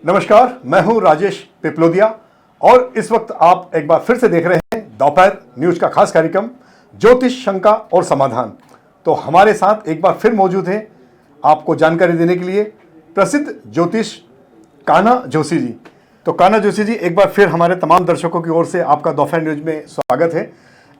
नमस्कार, मैं हूं राजेश पिपलोदिया और इस वक्त आप एक बार फिर से देख रहे हैं दोपहर न्यूज का खास कार्यक्रम ज्योतिष शंका और समाधान। तो हमारे साथ एक बार फिर मौजूद हैं आपको जानकारी देने के लिए प्रसिद्ध ज्योतिष कान्हा जोशी जी। तो कान्हा जोशी जी, एक बार फिर हमारे तमाम दर्शकों की ओर से आपका दोपहर न्यूज में स्वागत है।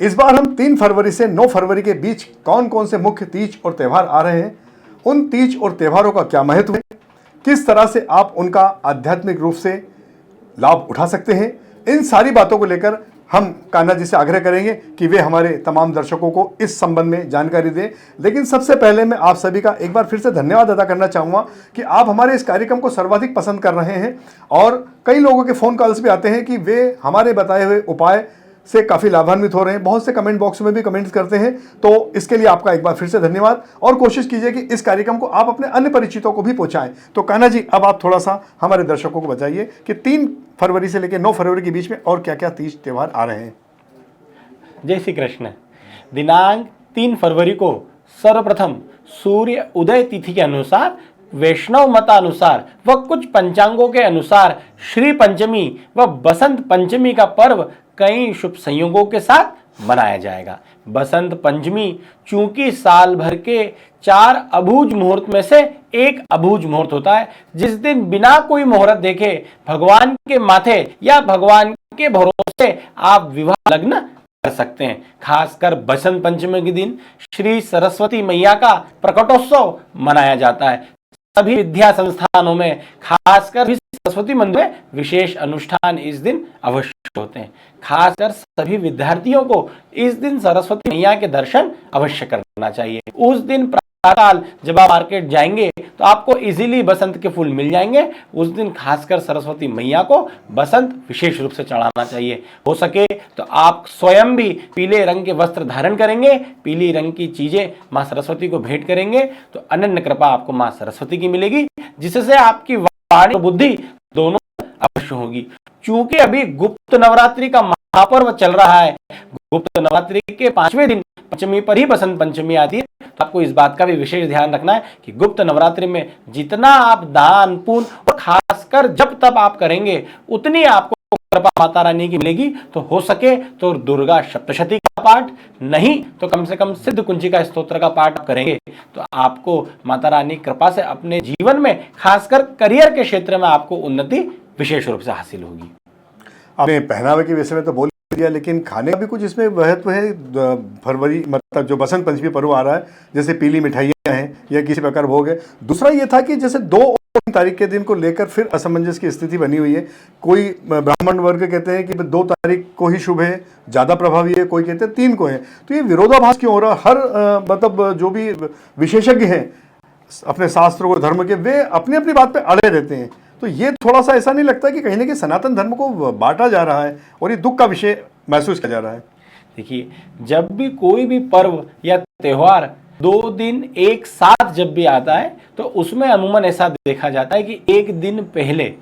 इस बार हम 3 फरवरी से 9 फरवरी के बीच कौन कौन से मुख्य तीज और त्यौहार आ रहे हैं, उन तीज और त्यौहारों का क्या महत्व है, किस तरह से आप उनका आध्यात्मिक रूप से लाभ उठा सकते हैं, इन सारी बातों को लेकर हम कान्हा जी से आग्रह करेंगे कि वे हमारे तमाम दर्शकों को इस संबंध में जानकारी दें। लेकिन सबसे पहले मैं आप सभी का एक बार फिर से धन्यवाद अदा करना चाहूँगा कि आप हमारे इस कार्यक्रम को सर्वाधिक पसंद कर रहे हैं और कई लोगों के फ़ोन कॉल्स भी आते हैं कि वे हमारे बताए हुए उपाय से काफ़ी लाभान्वित हो रहे हैं। बहुत से कमेंट बॉक्स में भी कमेंट्स करते हैं, तो इसके लिए आपका एक बार फिर से धन्यवाद और कोशिश कीजिए कि इस कार्यक्रम को आप अपने अन्य परिचितों को भी पहुंचाएं। तो कान्हा जी, अब आप थोड़ा सा हमारे दर्शकों को बताइए कि 3 फरवरी से लेकर 9 फरवरी के बीच में और क्या क्या तीज त्यौहार आ रहे हैं। जय श्री कृष्ण। दिनांक 3 फरवरी को सर्वप्रथम सूर्य उदय तिथि के अनुसार, वैष्णव मतानुसार व कुछ पंचांगों के अनुसार श्री पंचमी व बसंत पंचमी का पर्व कई शुभ संयोगों के साथ मनाया जाएगा। बसंत पंचमी चूंकि साल भर के 4 अबूझ मुहूर्त में से एक अबूझ मुहूर्त होता है, जिस दिन बिना कोई मुहूर्त देखे भगवान के माथे या भगवान के भरोसे आप विवाह लग्न कर सकते हैं। खासकर बसंत पंचमी के दिन श्री सरस्वती मैया का प्रकटोत्सव मनाया जाता है। सभी विद्या संस्थानों में, खासकर सरस्वती मंदिर में विशेष अनुष्ठान इस दिन अवश्य होते हैं। खासकर सभी विद्यार्थियों को इस दिन सरस्वती मैया के दर्शन अवश्य करना चाहिए। उस दिन प्रातःकाल जब आप मार्केट जाएंगे तो आपको इजीली बसंत के फूल मिल जाएंगे। उस दिन खासकर सरस्वती मैया को बसंत विशेष रूप से चढ़ाना चाहिए। हो सके तो आप स्वयं भी पीले रंग के वस्त्र धारण करेंगे, पीली रंग की चीजें माँ सरस्वती को भेंट करेंगे तो अनन्य कृपा आपको माँ सरस्वती की मिलेगी, जिससे आपकी वाणी और बुद्धि दोनों अवश्य होगी। चूंकि अभी गुप्त नवरात्रि का महापर्व चल रहा है, गुप्त नवरात्रि के 5वें दिन पंचमी पर ही बसंत पंचमी आती है, तो आपको इस बात का भी विशेष ध्यान रखना है कि गुप्त नवरात्रि में जितना आप दान पुण्य और खासकर जब तब आप करेंगे उतनी आपको कृपा माता रानी की मिलेगी। तो हो सके तो दुर्गा सप्तशती का पाठ, नहीं तो कम से कम सिद्ध कुंजिका स्तोत्र का पाठ करेंगे तो आपको माता रानी कृपा से अपने जीवन में खासकर करियर के क्षेत्र में आपको उन्नति विशेष रूप से हासिल होगी। आपने पहनावे के विषय में तो बोल दिया, लेकिन खाने का भी कुछ इसमें महत्व है। फरवरी मतलब जो बसंत पंचमी पर्व आ रहा है, जैसे पीली मिठाइयाँ हैं या किसी प्रकार भोग है। दूसरा ये था कि जैसे 2 और 3 तारीख के दिन को लेकर फिर असमंजस की स्थिति बनी हुई है। कोई ब्राह्मण वर्ग कहते हैं कि 2 तारीख को ही शुभ है, ज़्यादा प्रभावी है, कोई कहते हैं 3 को है। तो ये विरोधाभास क्यों हो रहा है? हर मतलब जो भी विशेषज्ञ हैं अपने शास्त्रों और धर्म के, वे अपनी अपनी बात पे अड़े रहते हैं। तो ये थोड़ा सा ऐसा नहीं लगता कि कहीं ना कहीं सनातन धर्म को बांटा जा रहा है और ये दुख का विषय महसूस किया जा रहा है? देखिए, जब भी कोई भी पर्व या त्योहार 2 दिन एक साथ जब भी आता है तो उसमें अमूमन ऐसा देखा जाता है कि एक दिन पहले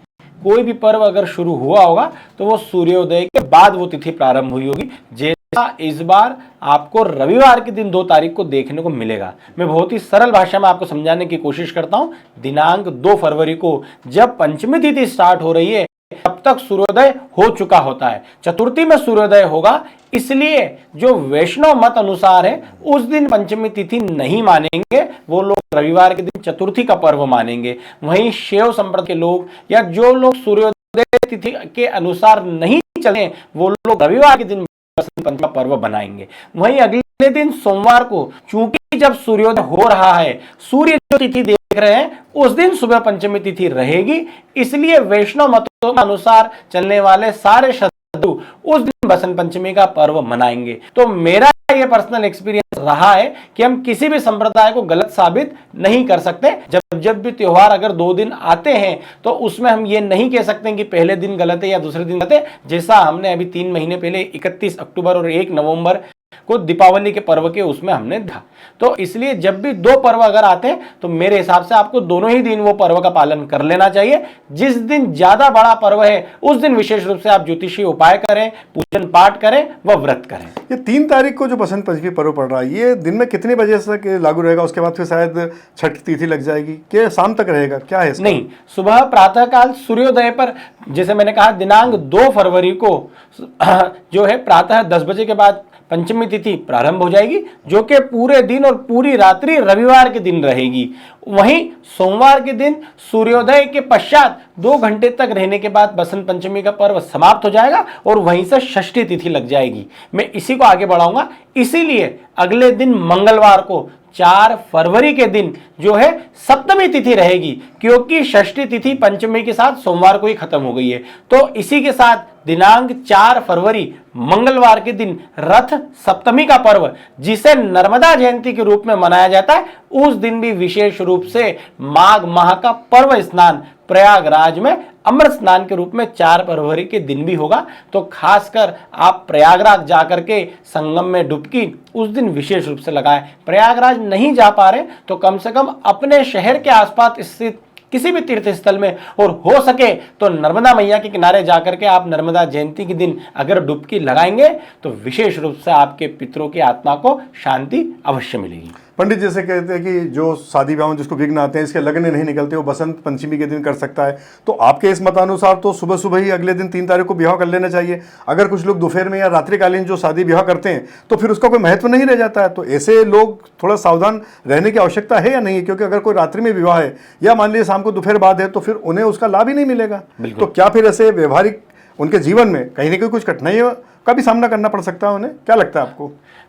कोई भी पर्व अगर शुरू हुआ होगा तो वो सूर्योदय के बाद वो तिथि प्रारंभ हुई होगी। जैसा इस बार आपको रविवार के दिन 2 तारीख को देखने को मिलेगा। मैं बहुत ही सरल भाषा में आपको समझाने की कोशिश करता हूं। दिनांक 2 फरवरी को जब पंचमी तिथि स्टार्ट हो रही है तब तक सूर्योदय हो चुका होता है। चतुर्थी में सूर्योदय होगा, इसलिए जो वैष्णव मत अनुसार है उस दिन पंचमी तिथि नहीं मानेंगे, वो लोग रविवार के दिन चतुर्थी का पर्व मानेंगे। वहीं शैव संप्रदाय के लोग या जो लोग सूर्योदय तिथि के अनुसार नहीं चले वो लोग रविवार के दिन बसंत पंचमी का पर्व बनाएंगे। वहीं अगले दिन सोमवार को चूंकि जब सूर्योदय हो रहा है, सूर्य जो तिथि देख रहे हैं उस दिन सुबह पंचमी तिथि रहेगी, इसलिए वैष्णव मतों के अनुसार चलने वाले सारे श्रद्धालु उस दिन बसंत पंचमी का पर्व मनाएंगे। तो मेरा ये पर्सनल एक्सपीरियंस रहा है कि हम किसी भी संप्रदाय को गलत साबित नहीं कर सकते। जब भी त्योहार अगर 2 दिन आते हैं तो उसमें हम ये नहीं कह सकते कि पहले दिन गलत है या दूसरे दिन गलत है। जैसा हमने अभी 3 महीने पहले 31 अक्टूबर और 1 नवंबर को दीपावली के पर्व के उसमें हमने देखा। तो इसलिए जब भी दो पर्व अगर आते हैं तो मेरे हिसाब से आपको दोनों ही दिन वो पर्व का पालन कर लेना चाहिए। जिस दिन ज्यादा बड़ा पर्व है उस दिन विशेष रूप से आप ज्योतिषी उपाय करें, पूजन पाठ करें व व्रत करें। ये 3 तारीख को जो बसंत पंचमी पर्व पड़ रहा है, ये दिन में कितने बजे तक लागू रहेगा? उसके बाद फिर शायद छठ की तिथि लग जाएगी कि शाम तक रहेगा, क्या है इसका? नहीं, सुबह प्रातःकाल सूर्योदय पर, जैसे मैंने कहा, दिनांक 2 फरवरी को जो है प्रातः 10 बजे के बाद पंचमी तिथि प्रारंभ हो जाएगी, जो कि पूरे दिन और पूरी रात्रि रविवार के दिन रहेगी। वहीं सोमवार के दिन सूर्योदय के पश्चात 2 घंटे तक रहने के बाद बसंत पंचमी का पर्व समाप्त हो जाएगा और वहीं से षष्ठी तिथि लग जाएगी। मैं इसी को आगे बढ़ाऊंगा। इसीलिए अगले दिन मंगलवार को 4 फरवरी के दिन जो है सप्तमी तिथि रहेगी, क्योंकि षष्ठी तिथि पंचमी के साथ सोमवार को ही खत्म हो गई है। तो इसी के साथ दिनांक 4 फरवरी मंगलवार के दिन रथ सप्तमी का पर्व, जिसे नर्मदा जयंती के रूप में मनाया जाता है, उस दिन भी विशेष रूप से माघ माह का पर्व स्नान प्रयागराज में अमृत स्नान के रूप में 4 फरवरी के दिन भी होगा। तो खासकर आप प्रयागराज जाकर के संगम में डुबकी उस दिन विशेष रूप से लगाएं। प्रयागराज नहीं जा पा रहे तो कम से कम अपने शहर के आसपास स्थित किसी भी तीर्थ स्थल में, और हो सके तो नर्मदा मैया के किनारे जाकर के आप नर्मदा जयंती के दिन अगर डुबकी लगाएंगे तो विशेष रूप से आपके पितरों की आत्मा को शांति अवश्य मिलेगी। पंडित जैसे कहते हैं कि जो शादी ब्याह में जिसको विघ्न आते हैं, इसके लगन नहीं निकलते, वो बसंत पंचमी के दिन कर सकता है। तो आपके इस मतानुसार तो सुबह सुबह ही अगले दिन 3 तारीख को ब्याह कर लेना चाहिए। अगर कुछ लोग दोपहर में या रात्रिकालीन जो शादी ब्याह करते हैं तो फिर उसका कोई महत्व नहीं रह जाता है। तो ऐसे लोग थोड़ा सावधान रहने की आवश्यकता है या नहीं? क्योंकि अगर कोई रात्रि में विवाह है या मान लीजिए शाम को दोपहर बाद है तो फिर उन्हें उसका लाभ ही नहीं मिलेगा। तो क्या फिर ऐसे व्यवहारिक उनके जीवन में कहीं ना कहीं कुछ कठिनाइयों का भी सामना करना पड़ सकता है उन्हें? क्या लगता है आपको?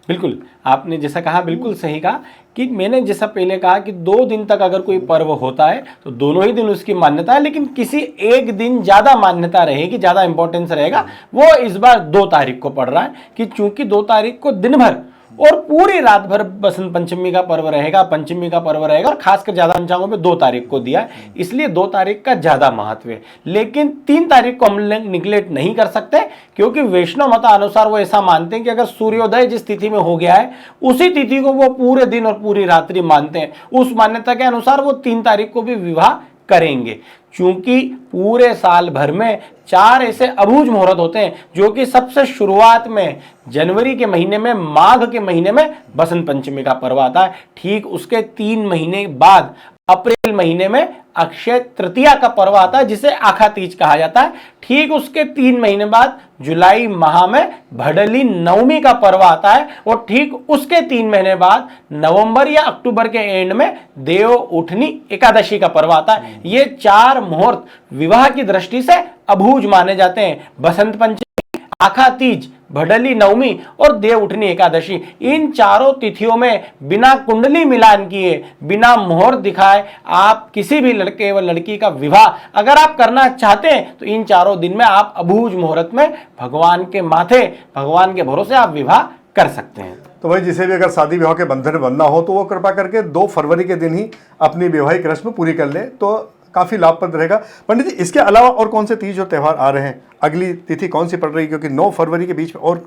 बिल्कुल, आपने जैसा कहा बिल्कुल सही कहा कि मैंने जैसा पहले कहा कि 2 दिन तक अगर कोई पर्व होता है तो दोनों ही दिन उसकी मान्यता है, लेकिन किसी एक दिन ज़्यादा मान्यता रहेगी, ज़्यादा इंपॉर्टेंस रहेगा। वो इस बार 2 तारीख को पड़ रहा है कि चूंकि 2 तारीख को दिन भर और पूरी रात भर बसंत पंचमी का पर्व रहेगा, पंचमी का पर्व रहेगा, और खासकर ज्यादा पंचांगों में 2 तारीख को दिया है, इसलिए 2 तारीख का ज्यादा महत्व है। लेकिन 3 तारीख को हम निगलेक्ट नहीं कर सकते, क्योंकि वैष्णव मतानुसार वो ऐसा मानते हैं कि अगर सूर्योदय जिस तिथि में हो गया है उसी तिथि को वो पूरे दिन और पूरी रात्रि मानते हैं। उस मान्यता के अनुसार वो 3 तारीख को भी विवाह करेंगे। चूंकि पूरे साल भर में 4 ऐसे अबूझ मुहूर्त होते हैं, जो कि सबसे शुरुआत में जनवरी के महीने में, माघ के महीने में बसंत पंचमी का पर्व आता है। ठीक उसके 3 महीने बाद अप्रैल महीने में अक्षय तृतीया का पर्व आता है, जिसे आखा तीज कहा जाता है। ठीक उसके 3 महीने बाद जुलाई माह में भडली नवमी का पर्व आता है, और ठीक उसके 3 महीने बाद नवंबर या अक्टूबर के एंड में देव उठनी एकादशी का पर्व आता है। ये 4 मुहूर्त विवाह की दृष्टि से अबूझ माने जाते हैं। बसंत पंचमी, आखा तीज, भडली नवमी और देव उठनी एकादशी, इन चारों तिथियों में बिना कुंडली मिलान किए, बिना मुहूर्त दिखाए आप किसी भी लड़के व लड़की का विवाह अगर आप करना चाहते हैं तो इन चारों दिन में आप अबूझ मुहूर्त में भगवान के माथे, भगवान के भरोसे आप विवाह कर सकते हैं। तो भाई जिसे भी अगर शादी विवाह के बंधन में बनना हो तो वो कृपा करके 2 फरवरी के दिन ही अपनी वैवाहिक रस्म पूरी कर ले तो काफ़ी लाभप्रद रहेगा। पंडित जी, इसके अलावा और कौन से तीज और त्यौहार आ रहे हैं? अगली तिथि कौन सी पड़ रही है? क्योंकि 9 फरवरी के बीच में और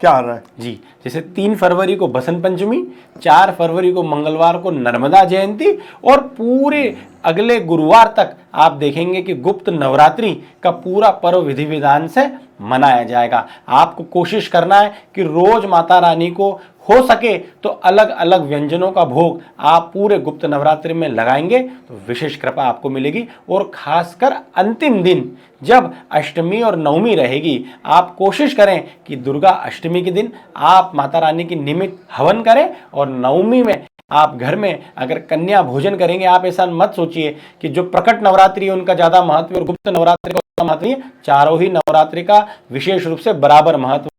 क्या आ रहा है? जी, जैसे 3 फरवरी को बसंत पंचमी, 4 फरवरी को मंगलवार को नर्मदा जयंती, और पूरे अगले गुरुवार तक आप देखेंगे कि गुप्त नवरात्रि का पूरा पर्व विधि विधान से मनाया जाएगा। आपको कोशिश करना है कि रोज माता रानी को हो सके तो अलग अलग व्यंजनों का भोग आप पूरे गुप्त नवरात्रि में लगाएंगे तो विशेष कृपा आपको मिलेगी। और खासकर अंतिम दिन जब अष्टमी और नवमी रहेगी, आप कोशिश करें कि दुर्गा अष्टमी के दिन आप माता रानी की निमित्त हवन करें, और नवमी में आप घर में अगर कन्या भोजन करेंगे। आप ऐसा मत सोचिए कि जो प्रकट नवरात्रि है उनका ज्यादा महत्व और गुप्त नवरात्रि का महत्व नहीं है। चारों ही नवरात्रि का विशेष रूप से बराबर महत्व।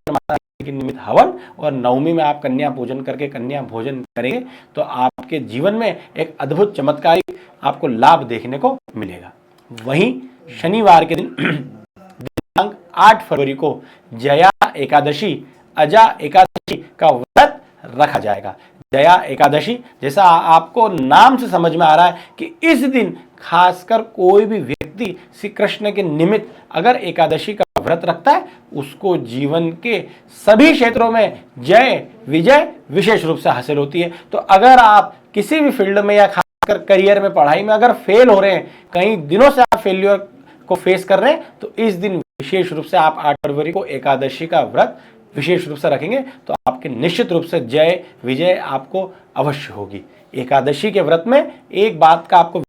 माता की निमित्त हवन और नवमी में आप कन्या पूजन करके कन्या भोजन करेंगे तो आपके जीवन में एक अद्भुत चमत्कारिक आपको लाभ देखने को मिलेगा। वहीं शनिवार के दिन दिनांक 8 फरवरी को जया एकादशी, अजा एकादशी का व्रत रखा जाएगा। जया एकादशी, जैसा आपको नाम से समझ में आ रहा है कि इस दिन खासकर कोई भी व्यक्ति श्री कृष्ण के निमित्त अगर एकादशी का व्रत रखता है उसको जीवन के सभी क्षेत्रों में जय विजय विशेष रूप से हासिल होती है। तो अगर आप किसी भी फील्ड में या खासकर करियर में, पढ़ाई में अगर फेल हो रहे हैं, कई दिनों से आप फेल्योर को फेस कर रहे हैं, तो इस दिन विशेष रूप से आप 8 फरवरी को एकादशी का व्रत विशेष रूप से रखेंगे तो आपके निश्चित रूप से जय विजय आपको अवश्य होगी। एकादशी के व्रत में एक बात का आपको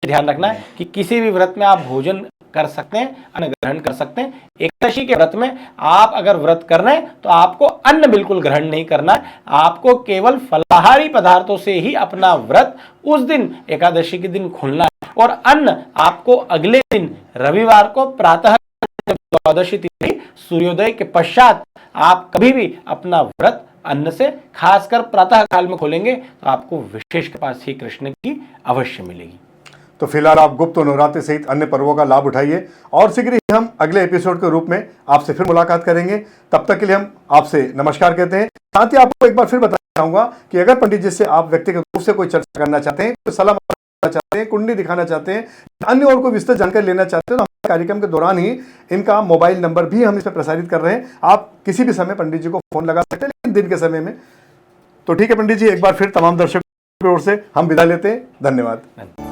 ध्यान रखना है कि किसी भी व्रत में आप भोजन कर सकते हैं, अन्न ग्रहण कर सकते हैं। एकादशी के व्रत में आप अगर व्रत कर रहे हैं तो आपको अन्न बिल्कुल ग्रहण नहीं करना है, आपको केवल फलाहारी पदार्थों से ही अपना व्रत उस दिन एकादशी के दिन खोलना है। और अन्न आपको अगले दिन रविवार को प्रातः द्वादशी तिथि सूर्योदय के पश्चात आप कभी भी अपना व्रत अन्न से, खासकर प्रातः काल में खोलेंगे तो आपको विशेष कृपा श्री कृष्ण की अवश्य मिलेगी। तो फिलहाल आप गुप्त और नवरात्रि सहित अन्य पर्वों का लाभ उठाइए और शीघ्र ही हम अगले एपिसोड के रूप में आपसे फिर मुलाकात करेंगे। तब तक के लिए हम आपसे नमस्कार कहते हैं। साथ ही आपको एक बार फिर बताना चाहूंगा कि अगर पंडित जी से आप व्यक्तिगत रूप से कोई चर्चा करना चाहते हैं, कोई सलाह करना चाहते हैं, कुंडली दिखाना चाहते हैं, अन्य और कोई विस्तृत जानकारी लेना चाहते हैं, तो हमारे कार्यक्रम के दौरान ही इनका मोबाइल नंबर भी हम इस पर प्रसारित कर रहे हैं। आप किसी भी समय पंडित जी को फोन लगा सकते हैं, लेकिन दिन के समय में। तो ठीक है पंडित जी, एक बार फिर तमाम दर्शकों की ओर से हम विदा लेते हैं। धन्यवाद।